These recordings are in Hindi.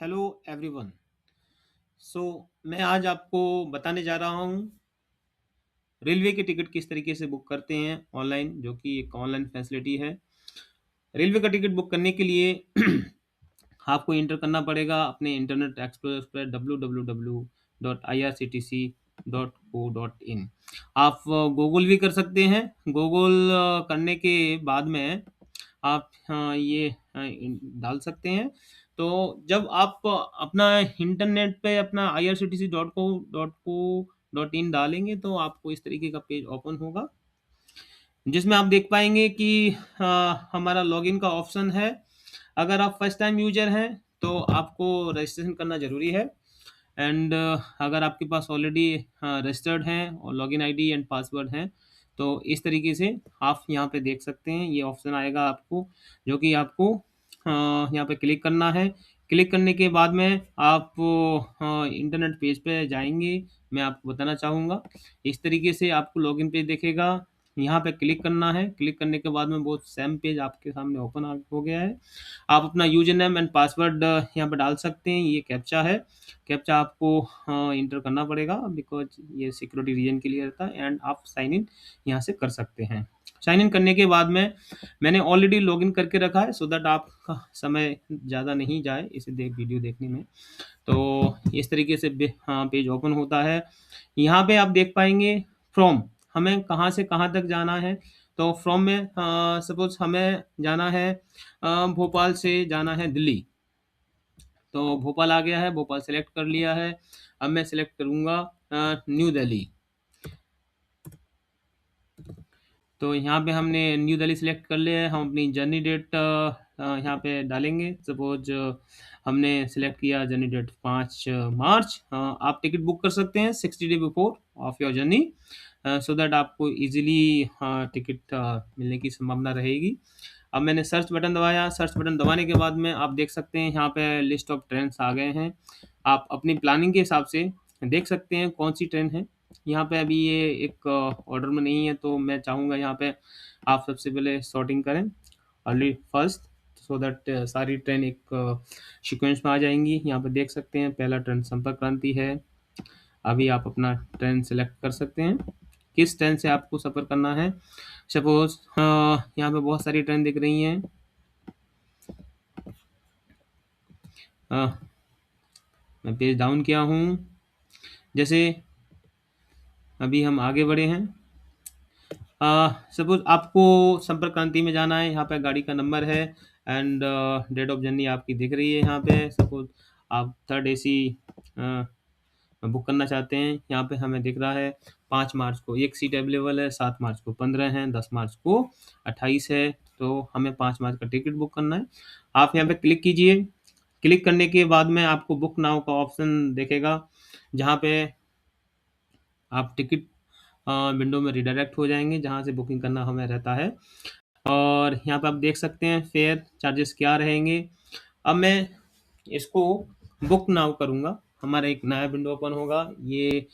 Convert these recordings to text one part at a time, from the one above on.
Hello everyone. सो मैं आज आपको बताने जा रहा हूँ रेलवे की टिकट किस तरीके से बुक करते हैं ऑनलाइन, जो कि एक ऑनलाइन फैसिलिटी है। रेलवे का टिकट बुक करने के लिए आपको इंटर करना पड़ेगा अपने इंटरनेट एक्सप्लोरर पर www.irctc.co.in। आप गूगल भी कर सकते हैं। गूगल करने के बाद में आप ये डाल सकते हैं। तो जब आप अपना इंटरनेट पे अपना irctc.co.in डालेंगे तो आपको इस तरीके का पेज ओपन होगा, जिसमें आप देख पाएंगे कि हमारा लॉगिन का ऑप्शन है। अगर आप फर्स्ट टाइम यूजर हैं तो आपको रजिस्ट्रेशन करना ज़रूरी है। एंड अगर आपके पास ऑलरेडी रजिस्टर्ड हैं और लॉगिन आईडी एंड पासवर्ड हैं तो इस तरीके से आप यहाँ पे देख सकते हैं। ये ऑप्शन आएगा आपको, जो कि आपको यहाँ पे क्लिक करना है। क्लिक करने के बाद में आप इंटरनेट पेज पे जाएंगे। मैं आपको बताना चाहूँगा, इस तरीके से आपको लॉगिन पेज दिखेगा। यहाँ पे क्लिक करना है। क्लिक करने के बाद में वो सेम पेज आपके सामने ओपन हो गया है। आप अपना यूजर नेम एंड पासवर्ड यहाँ पे डाल सकते हैं। ये कैप्चा है। कैप्चा आपको इंटर करना पड़ेगा बिकॉज ये सिक्योरिटी रीजन के लिए रहता है। एंड आप साइन इन यहाँ से कर सकते हैं। साइन इन करने के बाद में मैंने ऑलरेडी लॉगिन करके रखा है, सो दैट आपका समय ज़्यादा नहीं जाए इसे वीडियो देखने में। तो इस तरीके से पेज ओपन होता है। यहाँ पे आप देख पाएंगे फ्रॉम, हमें कहाँ से कहाँ तक जाना है। तो फ्रॉम में सपोज हमें जाना है भोपाल से जाना है दिल्ली। तो भोपाल आ गया है, भोपाल सेलेक्ट कर लिया है। अब मैं सेलेक्ट करूँगा न्यू दिल्ली। तो यहाँ पे हमने न्यू दिल्ली सेलेक्ट कर लिया है। हम अपनी जर्नी डेट यहाँ पे डालेंगे। सपोज हमने सेलेक्ट किया जर्नी डेट 5 मार्च। आप टिकट बुक कर सकते हैं 60 day before of your journey, so that आपको इजीली टिकट मिलने की संभावना रहेगी। अब मैंने सर्च बटन दबाया। सर्च बटन दबाने के बाद में आप देख सकते हैं यहाँ पे लिस्ट ऑफ ट्रेन आ गए हैं। आप अपनी प्लानिंग के हिसाब से देख सकते हैं कौन सी ट्रेन है। यहाँ पे अभी ये एक ऑर्डर में नहीं है, तो मैं चाहूँगा यहाँ पे आप सबसे पहले सॉर्टिंग करें अर्ली फर्स्ट, सो दैट सारी ट्रेन एक सीक्वेंस में आ जाएंगी। यहाँ पे देख सकते हैं पहला ट्रेन संपर्क क्रांति है। अभी आप अपना ट्रेन सेलेक्ट कर सकते हैं किस ट्रेन से आपको सफ़र करना है। सपोज यहाँ पे बहुत सारी ट्रेन दिख रही हैं। मैं पेज डाउन किया हूँ। जैसे अभी हम आगे बढ़े हैं। सपोज आपको संपर्क क्रांति में जाना है। यहाँ पे गाड़ी का नंबर है एंड डेट ऑफ जर्नी आपकी दिख रही है। यहाँ पे सपोज आप थर्ड एसी बुक करना चाहते हैं। यहाँ पे हमें दिख रहा है 5 मार्च को एक सीट अवेलेबल है, 7 मार्च को 15 है, 10 मार्च को 28 है। तो हमें 5 मार्च का टिकट बुक करना है। आप यहाँ पे क्लिक कीजिए। क्लिक करने के बाद में आपको बुक नाउ का ऑप्शन दिखेगा, जहाँ पे आप टिकट विंडो में रिडायरेक्ट हो जाएंगे, जहाँ से बुकिंग करना हमें रहता है। और यहाँ पे आप देख सकते हैं फेयर चार्जेस क्या रहेंगे। अब मैं इसको बुक नाउ करूँगा। हमारा एक नया विंडो ओपन होगा। ये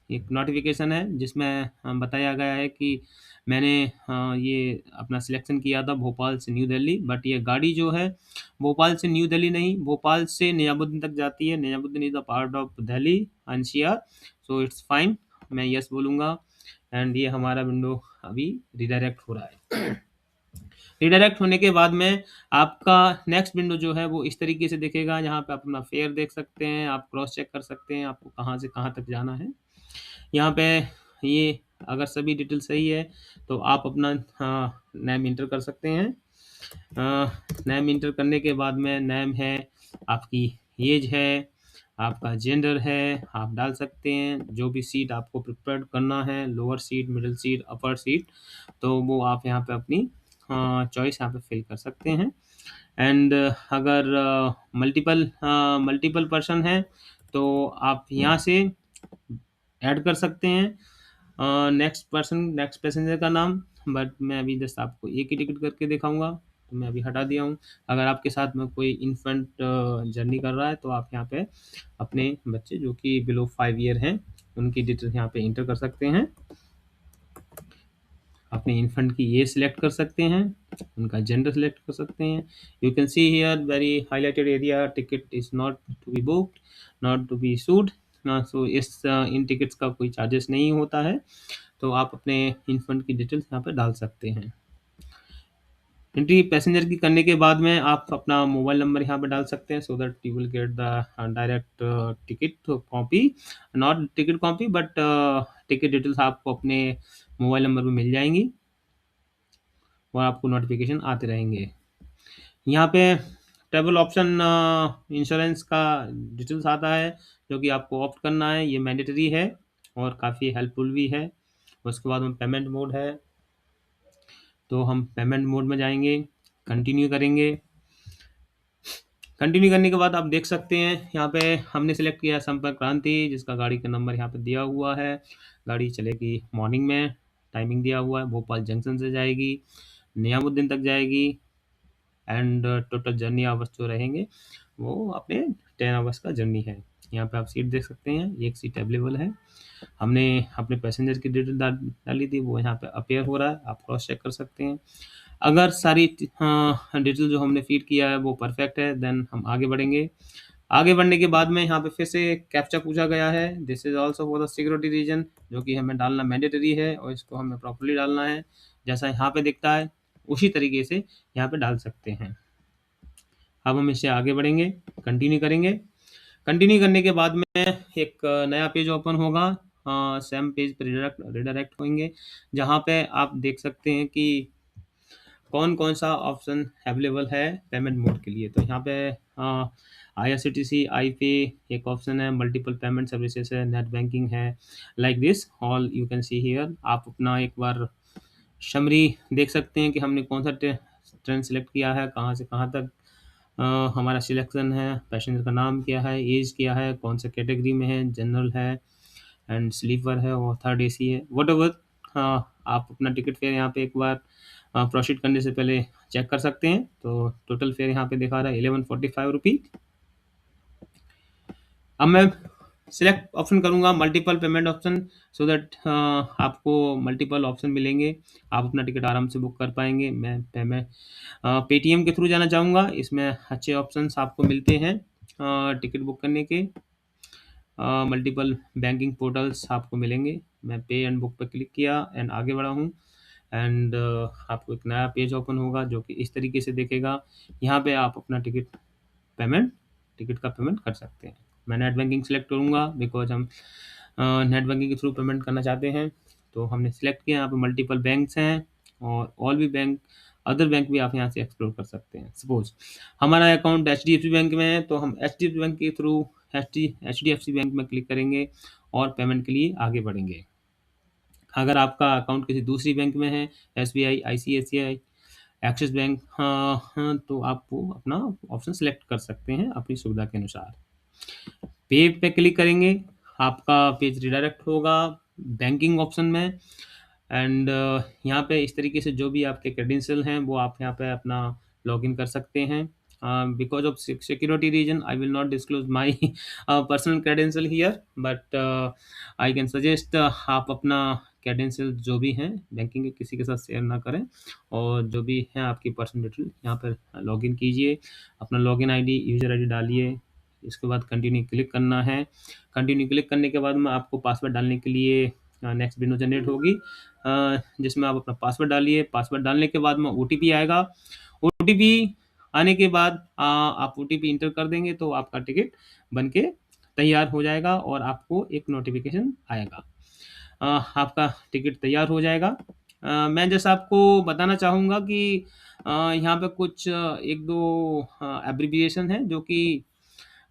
एक नोटिफिकेशन है जिसमें बताया गया है कि मैंने ये अपना सिलेक्शन किया था भोपाल से न्यू दिल्ली, बट ये गाड़ी जो है भोपाल से न्यू दिल्ली नहीं, भोपाल से निजामुद्दीन तक जाती है। Nizamuddin is the part of Delhi NCR, so it's fine. मैं यस बोलूँगा एंड ये हमारा विंडो अभी रिडायरेक्ट हो रहा है। रिडायरेक्ट होने के बाद में आपका नेक्स्ट विंडो जो है वो इस तरीके से दिखेगा, जहाँ पे आप अपना फेयर देख सकते हैं। आप क्रॉस चेक कर सकते हैं आपको कहाँ से कहाँ तक जाना है। यहाँ पे ये अगर सभी डिटेल सही है तो आप अपना नेम इंटर कर सकते हैं। नेम इंटर करने के बाद में नेम है, आपकी एज है, आपका जेंडर है, आप डाल सकते हैं। जो भी सीट आपको प्रिपेयर करना है, लोअर सीट, मिडिल सीट, अपर सीट, तो वो आप यहाँ पे अपनी चॉइस यहाँ पे फिल कर सकते हैं। एंड अगर मल्टीपल पर्सन है तो आप यहाँ से ऐड कर सकते हैं नेक्स्ट पैसेंजर का नाम। बट मैं अभी जस्ट आपको एक ही टिकट करके दिखाऊंगा, तो मैं अभी हटा दिया हूँ। अगर आपके साथ में कोई इन्फेंट जर्नी कर रहा है तो आप यहाँ पे अपने बच्चे जो कि बिलो 5 ईयर हैं उनकी डिटेल यहाँ पे इंटर कर सकते हैं। अपने इन्फेंट की एज सिलेक्ट कर सकते हैं, उनका जेंडर सिलेक्ट कर सकते हैं। You can see here very highlighted area, ticket is not to be booked, not to be issued. So is in tickets का कोई चार्जेस नहीं होता है, तो आप अपने इन्फेंट की डिटेल्स यहाँ पे डाल सकते हैं। एंट्री पैसेंजर की करने के बाद में आप अपना मोबाइल नंबर यहाँ पे डाल सकते हैं, so that you will get the direct ticket copy, not ticket copy but ticket details आपको अपने मोबाइल नंबर पे मिल जाएंगी और आपको नोटिफिकेशन आते रहेंगे। यहाँ पे ट्रैवल ऑप्शन इंश्योरेंस का डिटेल्स आता है, जो कि आपको ऑप्ट करना है, ये मैंडेटरी है और काफ़ी हेल्पफुल भी है। उसके बाद में पेमेंट मोड है, तो हम पेमेंट मोड में जाएंगे, कंटिन्यू करेंगे। कंटिन्यू करने के बाद आप देख सकते हैं यहाँ पे हमने सेलेक्ट किया संपर्क क्रांति, जिसका गाड़ी का नंबर यहाँ पे दिया हुआ है। गाड़ी चलेगी मॉर्निंग में, टाइमिंग दिया हुआ है, भोपाल जंक्शन से जाएगी, नियामुद्दीन तक जाएगी एंड टोटल जर्नी आवर्स जो रहेंगे वो अपने 10 आवर्स का जर्नी है। यहाँ पे आप सीट देख सकते हैं, एक सीट अवेलेबल है। हमने अपने पैसेंजर की डिटेल डाली थी, वो यहाँ पे अपीयर हो रहा है, आप क्रॉस चेक कर सकते हैं। अगर सारी डिटेल जो हमने फीड किया है वो परफेक्ट है, देन हम आगे बढ़ेंगे। आगे बढ़ने के बाद में यहाँ पे फिर से कैप्चा पूछा गया है, this is also for the security reason, जो कि हमें डालना मैंडेटरी है और इसको हमें प्रॉपरली डालना है, जैसा यहाँ पे दिखता है उसी तरीके से यहाँ पे डाल सकते हैं। अब हम इससे आगे बढ़ेंगे, कंटिन्यू करेंगे। कंटिन्यू करने के बाद में एक नया पेज ओपन होगा, सेम पेज पर रिडायरेक्ट होंगे, जहाँ पे आप देख सकते हैं कि कौन कौन सा ऑप्शन अवेलेबल है पेमेंट मोड के लिए। तो यहाँ पे IRCTC आई पे एक ऑप्शन है, मल्टीपल पेमेंट सर्विसेज है, नेट बैंकिंग है, like this all you can see here. आप अपना एक बार समरी देख सकते हैं कि हमने कौन सा ट्रेन सेलेक्ट किया है, कहाँ से कहाँ तक हमारा सिलेक्शन है, पैसेंजर का नाम क्या है, एज क्या है, कौन सा कैटेगरी में है, जनरल है एंड स्लीपर है और थर्ड AC है, वट एवर। आप अपना टिकट फेयर यहाँ पे एक बार प्रोसीड करने से पहले चेक कर सकते हैं। तो टोटल फेयर यहाँ पे दिखा रहा है 1145 रुपी। अब मैं सिलेक्ट ऑप्शन करूंगा multiple payment option, so that आपको मल्टीपल ऑप्शन मिलेंगे, आप अपना टिकट आराम से बुक कर पाएंगे। मैं पेमेंट पेटीएम के थ्रू जाना चाहूँगा, इसमें अच्छे ऑप्शंस आपको मिलते हैं टिकट बुक करने के। मल्टीपल बैंकिंग पोर्टल्स आपको मिलेंगे। मैं पे एंड बुक पर क्लिक किया एंड आगे बढ़ा हूँ एंड आपको एक नया पेज ओपन होगा जो कि इस तरीके से देखेगा। यहाँ पे आप अपना टिकट का पेमेंट कर सकते हैं। मैं नेट बैंकिंग सेलेक्ट करूँगा बिकॉज हम नेट बैंकिंग के थ्रू पेमेंट करना चाहते हैं। तो हमने सेलेक्ट किया, यहाँ पे मल्टीपल बैंक्स हैं और ऑल भी बैंक, अदर बैंक भी आप यहाँ से एक्सप्लोर कर सकते हैं। सपोज हमारा अकाउंट HDFC बैंक में है, तो हम HDFC बैंक के थ्रू HDFC बैंक में क्लिक करेंगे और पेमेंट के लिए आगे बढ़ेंगे। अगर आपका अकाउंट किसी दूसरी बैंक में है, SBI, ICICI, एक्सिस बैंक, हाँ, तो आप वो अपना ऑप्शन सेलेक्ट कर सकते हैं अपनी सुविधा के अनुसार। पे पे क्लिक करेंगे, आपका पेज रिडायरेक्ट होगा बैंकिंग ऑप्शन में एंड यहाँ पे इस तरीके से जो भी आपके क्रेडेंशियल हैं वो आप यहाँ पे अपना लॉगिन कर सकते हैं। Because of security reason I will not disclose my personal credential here, but I can suggest आप अपना क्रेडेंशियल जो भी हैं बैंकिंग के किसी के साथ शेयर ना करें और जो भी है आपकी पर्सनल डिटेल यहाँ पर लॉगिन कीजिए, अपना लॉगिन आईडी यूजर आईडी डालिए, इसके बाद कंटिन्यू क्लिक करना है। कंटिन्यू क्लिक करने के बाद में आपको पासवर्ड डालने के लिए नेक्स्ट विंडो जनरेट होगी, जिसमें आप अपना पासवर्ड डालिए। पासवर्ड डालने के बाद में OTP आएगा, OTP आने के बाद आप OTP इंटर कर देंगे तो आपका टिकट बनके तैयार हो जाएगा और आपको एक नोटिफिकेशन आएगा, आपका टिकट तैयार हो जाएगा। मैं जैसा आपको बताना चाहूँगा कि यहाँ पे कुछ एक दो एब्रिविएशन है जो कि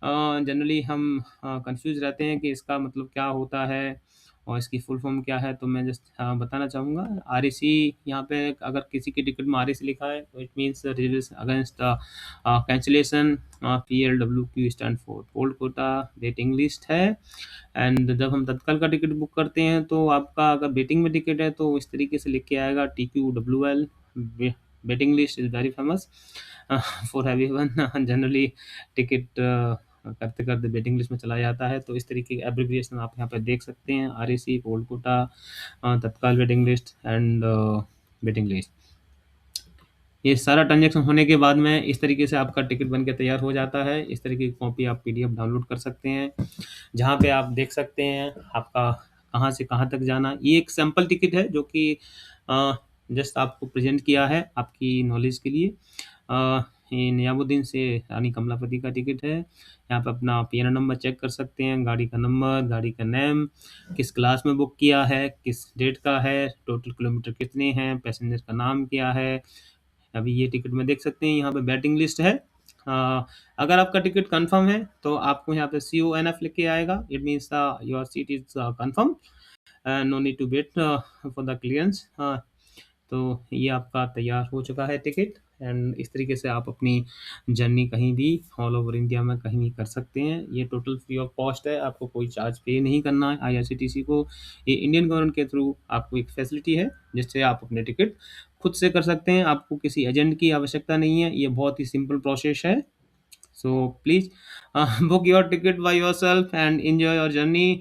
जनरली हम कंफ्यूज रहते हैं कि इसका मतलब क्या होता है और इसकी फुल फॉर्म क्या है। तो मैं जस्ट बताना चाहूँगा, RAC, यहाँ पे अगर किसी की टिकट में RAC लिखा है तो it means release against cancellation. PLWQ stand for pooled quota waiting list है। एंड जब हम तत्काल का टिकट बुक करते हैं तो आपका अगर वेटिंग में टिकट है तो इस तरीके से लिख के आएगा TQWL, waiting list is very famous for everyone. Generally ticket करते-करते वेटिंग लिस्ट में चला जाता है। तो इस तरीके के एब्रिविएशन आप यहाँ पे देख सकते हैं, आरएसी, गोल्ड कोटा, तत्काल waiting list and waiting list. ये सारा ट्रांज़ैक्शन होने के बाद में इस तरीके से आपका टिकट बन के तैयार हो जाता है। इस तरीके की कॉपी आप पीडीएफ डाउनलोड कर सकते हैं, जहाँ पे आप देख सकते हैं आपका कहाँ से कहाँ तक जाना। ये एक सैंपल टिकट है जो कि अ, जस्ट आपको प्रेज़ेंट किया है आपकी नॉलेज के लिए। ये नियामुद्दीन से रानी कमलापति का टिकट है। यहाँ पे अपना पीएनआर नंबर चेक कर सकते हैं, गाड़ी का नंबर, गाड़ी का नेम, किस क्लास में बुक किया है, किस डेट का है, टोटल किलोमीटर कितने हैं, पैसेंजर का नाम क्या है। अभी ये टिकट में देख सकते हैं यहाँ पे वेटिंग लिस्ट है। अगर आपका टिकट कंफर्म है तो आपको यहाँ पे CONF लिख के आएगा। It means your seat is confirm, no need to wait for the clearance. तो ये आपका तैयार हो चुका है टिकट, एंड इस तरीके से आप अपनी जर्नी कहीं भी ऑल ओवर इंडिया में कहीं भी कर सकते हैं। ये टोटल फ्री ऑफ कॉस्ट है, आपको कोई चार्ज पे नहीं करना है IRCTC को। ये इंडियन गवर्नमेंट के थ्रू आपको एक फैसिलिटी है जिससे आप अपने टिकट खुद से कर सकते हैं, आपको किसी एजेंट की आवश्यकता नहीं है। ये बहुत ही सिंपल प्रोसेस है। So please book your ticket by yourself and enjoy your journey.